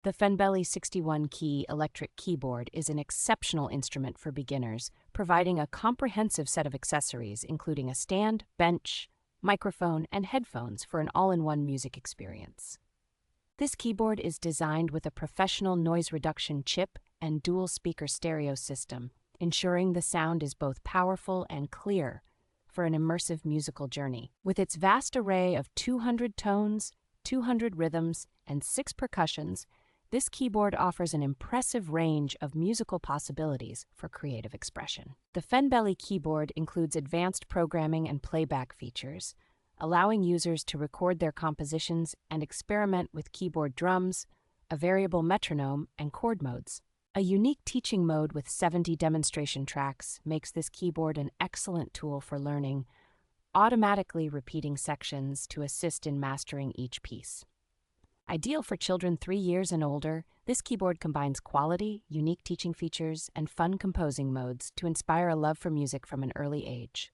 The Fenbeli 61-key electric keyboard is an exceptional instrument for beginners, providing a comprehensive set of accessories including a stand, bench, microphone, and headphones for an all-in-one music experience. This keyboard is designed with a professional noise reduction chip and dual-speaker stereo system, ensuring the sound is both powerful and clear for an immersive musical journey. With its vast array of 200 tones, 200 rhythms, and 6 percussions, this keyboard offers an impressive range of musical possibilities for creative expression. The Fenbeli keyboard includes advanced programming and playback features, allowing users to record their compositions and experiment with keyboard drums, a variable metronome, and chord modes. A unique teaching mode with 70 demonstration tracks makes this keyboard an excellent tool for learning, automatically repeating sections to assist in mastering each piece. Ideal for children 3 years and older, this keyboard combines quality, unique teaching features, and fun composing modes to inspire a love for music from an early age.